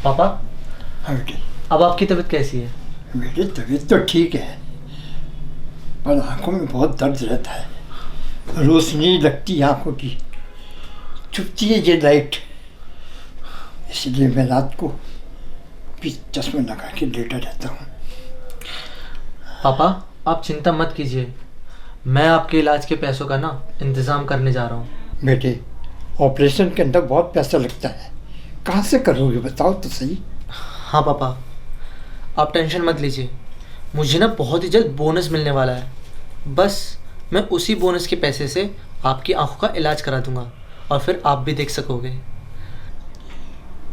पापा, हाँ बेटे। अब आपकी तबीयत कैसी है? मेरी तबीयत तो ठीक है, पर आंखों में बहुत दर्द रहता है, रोशनी लगती है आंखों की, चुभती है ये लाइट, इसलिए मैं रात को भी चश्मा लगा के लेटा रहता हूँ। पापा, आप चिंता मत कीजिए, मैं आपके इलाज के पैसों का ना इंतज़ाम करने जा रहा हूँ। बेटे, ऑपरेशन के अंदर बहुत पैसा लगता है, कहाँ से करोगे बताओ तो सही। हाँ पापा, आप टेंशन मत लीजिए, मुझे ना बहुत ही जल्द बोनस मिलने वाला है। बस मैं उसी बोनस के पैसे से आपकी आंखों का इलाज करा दूंगा और फिर आप भी देख सकोगे।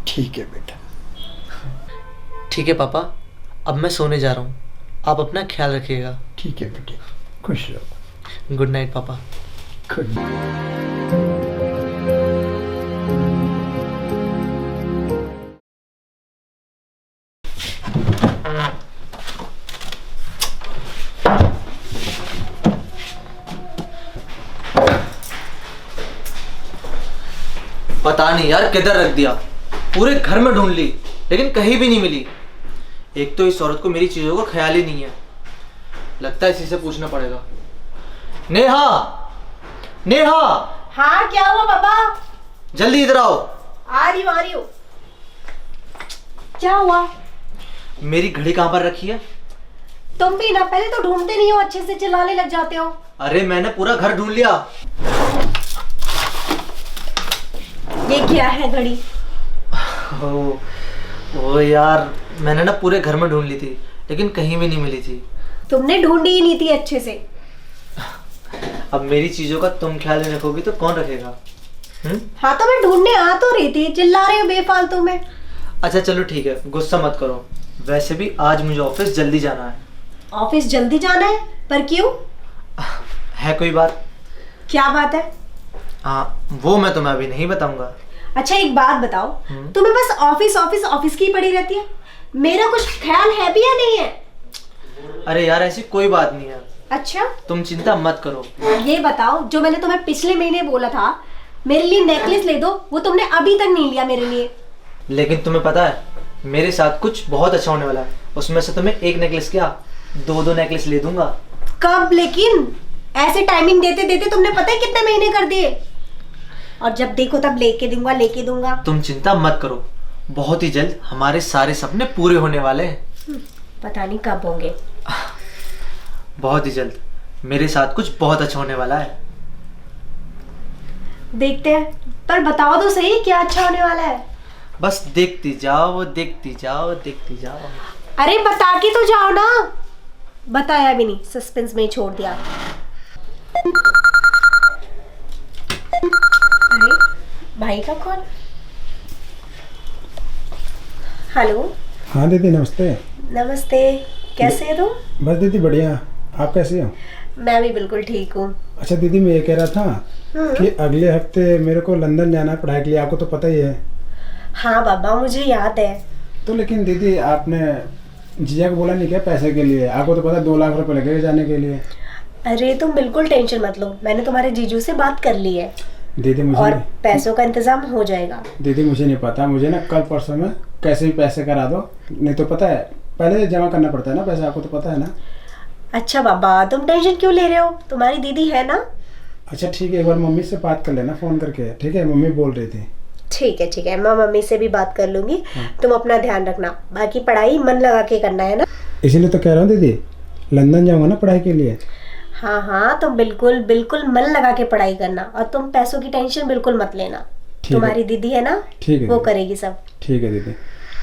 ठीक है बेटा। ठीक है पापा, अब मैं सोने जा रहा हूँ, आप अपना ख्याल रखिएगा। ठीक है बेटे, खुश रहो। गुड नाइट पापा। Good night. पता नहीं यार किधर रख दिया, पूरे घर में ढूंढ ली लेकिन कहीं भी नहीं मिली। एक तो इस औरत को मेरी चीजों का ख्याल ही नहीं है, लगता है इसी से पूछना पड़ेगा। नेहा, नेहा। हाँ क्या हुआ पापा? जल्दी इधर आओ। आ रही हूँ। क्या हुआ? मेरी घड़ी कहाँ पर रखी है? तुम भी ना, पहले तो ढूंढते नहीं हो, अच्छे से चिल्लाने लग जाते हो। अरे मैंने पूरा घर ढूंढ लिया। ये क्या है घड़ी? ओ यार, मैंने ना पूरे घर में ढूंढ ली थी लेकिन कहीं भी नहीं मिली थी। तुमने ढूंढी ही नहीं थी अच्छे से। अब मेरी चीजों का तुम ख्याल नहीं रखोगी तो कौन रखेगा? हाँ तो मैं ढूंढने आ तो रही थी, चिल्ला रही हो बेफालतू में। अच्छा चलो ठीक है, गुस्सा मत करो, वैसे भी आज मुझे ऑफिस जल्दी जाना है। ऑफिस जल्दी जाना है? पर क्यों? है कोई बात? क्या बात है? हाँ, वो मैं तुम्हें अभी नहीं बताऊंगा। अच्छा एक बात बताओ, तुम्हें बस ऑफिस ऑफिस ऑफिस की पड़ी रहती है, मेरा कुछ ख्याल है भी या नहीं है? अरे यार ऐसी कोई बात नहीं है। अच्छा तुम चिंता मत करो। ये बताओ, जो मैंने तुम्हें पिछले महीने बोला था मेरे लिए नेकलेस ले दो, वो तुमने अभी तक नहीं लिया मेरे लिए। लेकिन तुम्हें पता है मेरे साथ कुछ बहुत अच्छा होने वाला है, उसमें से तुम्हें एक नेकलेस क्या, दो नेकलेस ले दूंगा। कब? लेकिन ऐसे टाइमिंग देते देते तुमने पता है कितने महीने कर दिए, और जब देखो तब लेके दूंगा। तुम चिंता मत करो, बहुत ही जल्द हमारे सारे सपने पूरे होने वाले हैं। पता नहीं कब होंगे। बहुत ही जल्द मेरे साथ कुछ बहुत अच्छा होने वाला है। देखते हैं, पर बताओ तो सही क्या अच्छा होने वाला है। बस देखती जाओ देखती जाओ देखती जाओ। अरे बता के तो जाओ ना। बताया भी नहीं, सस्पेंस में ही छोड़ दिया। अरे भाई का कॉल। हेलो। हाँ दीदी नमस्ते। नमस्ते, कैसे हो तुम? बस दीदी बढ़िया, आप कैसे हो? मैं भी बिल्कुल ठीक हूँ। अच्छा दीदी, मैं ये कह रहा था कि अगले हफ्ते मेरे को लंदन जाना है पढ़ाई के लिए, आपको तो पता ही है। हाँ बाबा, मुझे याद है। तो लेकिन दीदी आपने जिया को बोला नहीं क्या पैसे के लिए? आपको तो पता 2 लाख रुपए लगेगा जाने के लिए। अरे तुम बिल्कुल टेंशन मत लो, मैंने तुम्हारे जीजू से बात कर ली है दीदी मुझे और पैसों का इंतजाम हो जाएगा। दीदी मुझे नहीं पता, मुझे ना कल परसों में कैसे भी पैसे करा दो, नहीं तो पता है पहले जमा करना पड़ता है ना पैसा, आपको तो पता है ना। अच्छा बाबा, तुम टेंशन क्यों ले रहे हो, तुम्हारी दीदी है ना। अच्छा ठीक है, एक बार मम्मी से बात कर लेना फ़ोन करके, ठीक है? मम्मी बोल रही थी। ठीक है, मैं मम्मी से भी बात कर लूंगी। तुम अपना ध्यान रखना, बाकी पढ़ाई मन लगा के करना है ना। इसीलिए तो कह रहा हूँ दीदी, लंदन जाऊँगा ना पढ़ाई के लिए। हाँ तुम बिल्कुल बिल्कुल मन लगा के पढ़ाई करना, और तुम पैसों की टेंशन बिल्कुल मत लेना। तुम्हारी दीदी है ना, ठीक है, वो करेगी सब। ठीक है दीदी।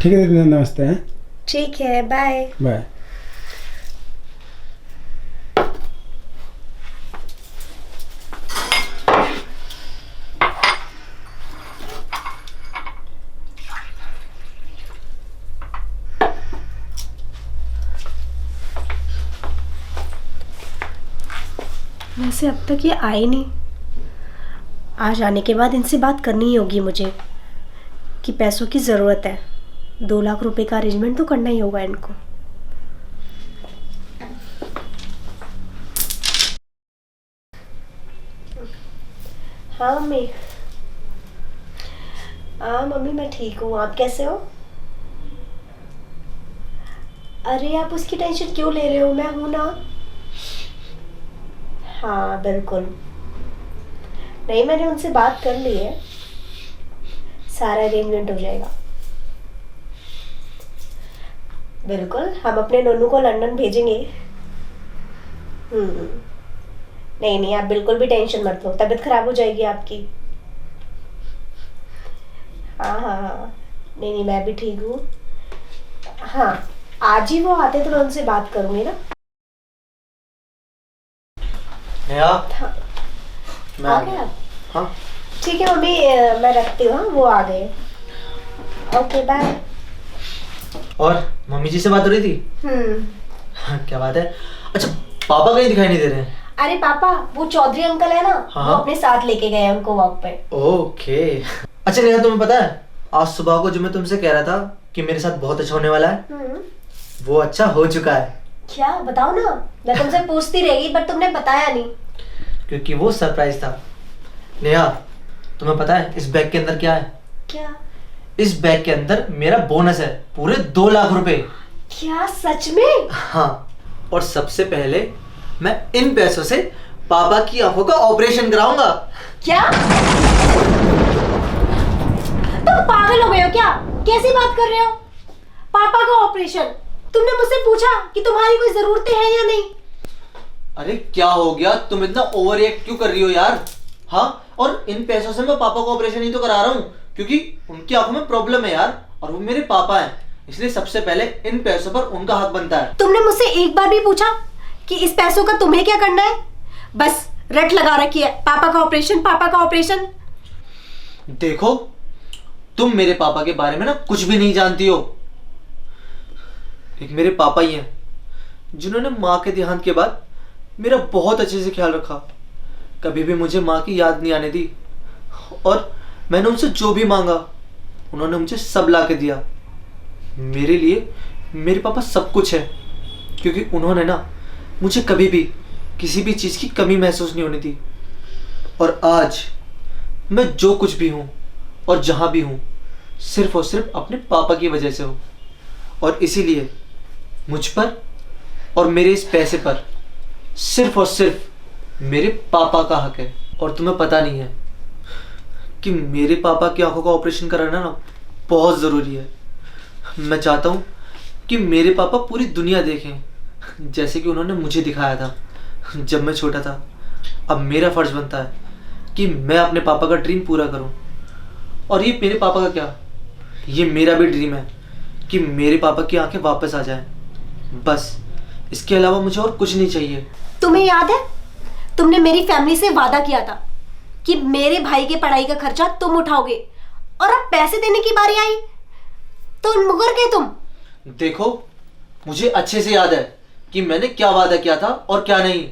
ठीक है दीदी, नमस्ते। हैं, ठीक है, बाय बाय। वैसे अब तक ये आए नहीं, आज आने के बाद इनसे बात करनी ही होगी मुझे कि पैसों की ज़रूरत है। 2 लाख रुपए का अरेंजमेंट तो करना ही होगा इनको। हाँ मम्मी। हाँ मम्मी, मैं ठीक हूँ, आप कैसे हो? अरे आप उसकी टेंशन क्यों ले रहे हो, मैं हूं ना। हाँ बिल्कुल, नहीं मैंने उनसे बात कर ली है, सारा अरेंजमेंट हो जाएगा। बिल्कुल, हम अपने नन्नू को लंदन भेजेंगे। नहीं नहीं, आप बिल्कुल भी टेंशन मत लो, तबीयत खराब हो जाएगी आपकी। हाँ हाँ हाँ, नहीं नहीं मैं भी ठीक हूँ। हाँ, आज ही वो आते तो मैं उनसे बात करूंगी ना। नेहा, हाँ, मैं आ आ गए गया। आप? हाँ, ठीक है मम्मी, मैं रखती हूँ, हाँ, वो आ गए। Okay bye. और मम्मी जी से बात हो रही थी? क्या बात है? अच्छा, पापा कहीं दिखाई नहीं दे रहे हैं? अरे पापा, वो चौधरी अंकल है ना, हाँ। वो अपने साथ लेके गए हैं उनको वॉक पे। ओके। अच्छा नेहा, तुम्हें पता है आज सुबह को जो मैं तुमसे कह रहा था कि मेरे साथ बहुत अच्छा होने वाला है, वो अच्छा हो चुका है। क्या, बताओ ना, मैं तुमसे पूछती रहेगी पर तुमने बताया नहीं। क्योंकि वो सरप्राइज था। नेहा, तुम्हें पता है इस बैग के अंदर क्या है? क्या? इस बैग के अंदर मेरा बोनस है, पूरे 2 लाख रुपए। क्या सच में? हाँ, और सबसे पहले मैं इन पैसों से पापा की आंखों का ऑपरेशन कराऊंगा। क्या तुम पागल हो गए हो क्या? कैसी बात कर रहे हो? पापा का ऑपरेशन? तुमने मुझसे पूछा कि तुम्हारी कोई जरूरतें हैं या नहीं? अरे क्या हो गया, तुम इतना ओवर रिएक्ट क्यों कर रही हो यार? हाँ, और इन पैसों से मैं पापा को ऑपरेशन ही तो करा रहा हूँ, क्योंकि उनकी आंखों में प्रॉब्लम है यार, और वो मेरे पापा हैं, इसलिए सबसे पहले इन पैसों पर उनका हक बनता है। तुमने मुझसे एक बार भी पूछा कि इस पैसों का तुम्हें क्या करना है? बस रट लगा रखी है, पापा का ऑपरेशन, पापा का ऑपरेशन। देखो, तुम मेरे पापा के बारे में ना कुछ भी नहीं जानती हो। एक मेरे पापा ही हैं जिन्होंने माँ के देहांत के बाद मेरा बहुत अच्छे से ख्याल रखा, कभी भी मुझे माँ की याद नहीं आने दी, और मैंने उनसे जो भी मांगा उन्होंने मुझे सब ला के दिया। मेरे लिए मेरे पापा सब कुछ है, क्योंकि उन्होंने ना मुझे कभी भी किसी भी चीज़ की कमी महसूस नहीं होने दी। और आज मैं जो कुछ भी हूँ और जहाँ भी हूँ, सिर्फ और सिर्फ अपने पापा की वजह से हूँ, और इसीलिए मुझ पर और मेरे इस पैसे पर सिर्फ और सिर्फ मेरे पापा का हक है। और तुम्हें पता नहीं है कि मेरे पापा की आंखों का ऑपरेशन कराना ना बहुत ज़रूरी है। मैं चाहता हूँ कि मेरे पापा पूरी दुनिया देखें, जैसे कि उन्होंने मुझे दिखाया था जब मैं छोटा था। अब मेरा फ़र्ज़ बनता है कि मैं अपने पापा का ड्रीम पूरा करूँ। और ये मेरे पापा का क्या, ये मेरा भी ड्रीम है कि मेरे पापा की आंखें वापस आ जाएं। बस इसके अलावा मुझे और कुछ नहीं चाहिए। तुम्हें याद है, तुमने मेरी फैमिली से वादा किया था कि मेरे भाई के पढ़ाई का खर्चा तुम उठाओगे, और अब पैसे देने की बारी आई तो मुकर गए तुम। देखो, मुझे अच्छे से याद है कि मैंने क्या वादा किया था और क्या नहीं।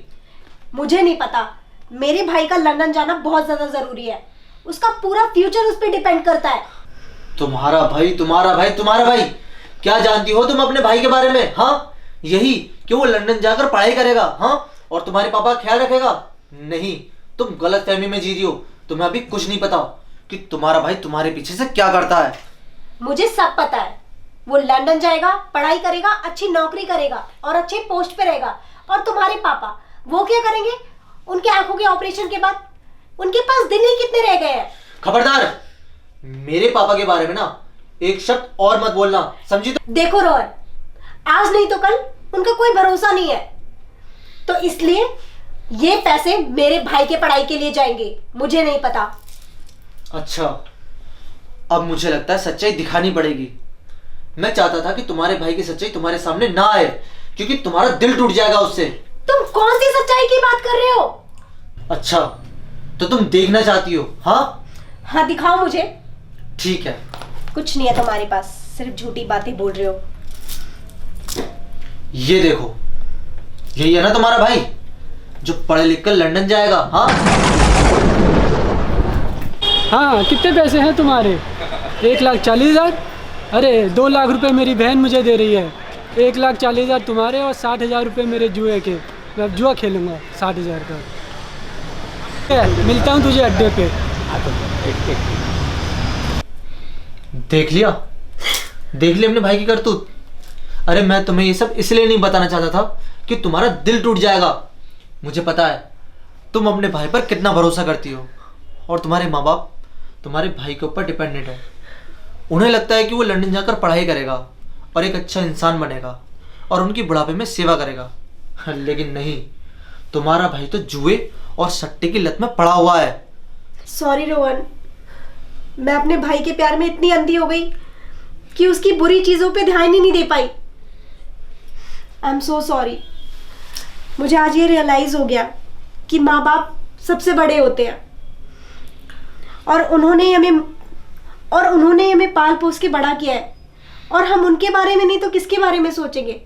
मुझे नहीं पता, मेरे भाई का लंदन जाना बहुत ज्यादा जरूरी है, उसका पूरा फ्यूचर उस पर डिपेंड करता है। तुम्हारा भाई, तुम्हारा भाई, तुम्हारा भाई, क्या जानती हो तुम अपने भाई के बारे में? हाँ, यही कि वो लंदन जाकर पढ़ाई करेगा, हाँ, और तुम्हारे पापा का ख्याल रखेगा? नहीं, तुम गलत फहमी में जी रही हो। तुम्हें अभी कुछ नहीं पता कि तुम्हारा भाई तुम्हारे पीछे से क्या करता है। मुझे सब पता है, वो लंदन जाएगा, पढ़ाई करेगा, अच्छी नौकरी करेगा और अच्छे पोस्ट पे रहेगा। और तुम्हारे पापा, वो क्या करेंगे उनके आंखों के ऑपरेशन के बाद? उनके पास दिन ही कितने रह गए हैं। खबरदार, मेरे पापा के बारे में ना एक शब्द और मत बोलना, समझी? तो देखो रोहन, आज नहीं तो कल उनका कोई भरोसा नहीं है, तो इसलिए ये पैसे मेरे भाई के पढ़ाई के लिए जाएंगे, मुझे नहीं पता। अच्छा, अब मुझे लगता है सच्चाई दिखानी पड़ेगी। मैं चाहता था कि तुम्हारे भाई की सच्चाई तुम्हारे सामने ना आए, क्योंकि तुम्हारा दिल टूट जाएगा उससे। तुम कौन सी सच्चाई की बात कर रहे हो? अच्छा, तो तुम देखना चाहती हो? हाँ हाँ, दिखाओ मुझे। ठीक है। कुछ नहीं है तुम्हारे पास, सिर्फ झूठी बातें बोल रहे हो। ये देखो, यही है ना तुम्हारा भाई जो पढ़ लिख कर लंदन जाएगा? हाँ हाँ, कितने पैसे हैं तुम्हारे? 1,40,000? अरे 2 लाख रुपए मेरी बहन मुझे दे रही है। 1,40,000 तुम्हारे और 60,000 रुपये मेरे जुए के। मैं अब जुआ खेलूँगा 60,000 का। मिलता हूँ तुझे अड्डे पे। देख लिया, देख लिया अपने भाई की करतूत। अरे मैं तुम्हें ये सब इसलिए नहीं बताना चाहता था कि तुम्हारा दिल टूट जाएगा। मुझे पता है तुम अपने भाई पर कितना भरोसा करती हो, और तुम्हारे माँ बाप तुम्हारे भाई के ऊपर डिपेंडेंट है। उन्हें लगता है कि वो लंदन जाकर पढ़ाई करेगा और एक अच्छा इंसान बनेगा और उनकी बुढ़ापे में सेवा करेगा, लेकिन नहीं, तुम्हारा भाई तो जुए और सट्टे की लत में पड़ा हुआ है। सॉरी रोहन, मैं अपने भाई के प्यार में इतनी अंधी हो गई कि उसकी बुरी चीज़ों पे ध्यान ही नहीं दे पाई। I am so sorry. मुझे आज ये रियलाइज़ हो गया कि माँ बाप सबसे बड़े होते हैं, और उन्होंने हमें पाल पोस के बड़ा किया है, और हम उनके बारे में नहीं तो किसके बारे में सोचेंगे?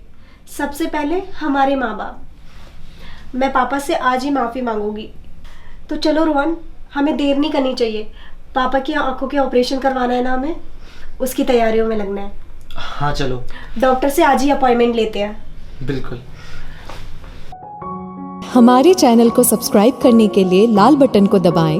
सबसे पहले हमारे माँ बाप। मैं पापा से आज ही माफ़ी मांगूंगी। तो चलो रोहन, हमें देर नहीं करनी चाहिए। पापा की आंखों के ऑपरेशन करवाना है ना हमें, उसकी तैयारियों में लगना है। हाँ चलो, डॉक्टर से आज ही अपॉइंटमेंट लेते हैं। बिल्कुल। हमारे चैनल को सब्सक्राइब करने के लिए लाल बटन को दबाएं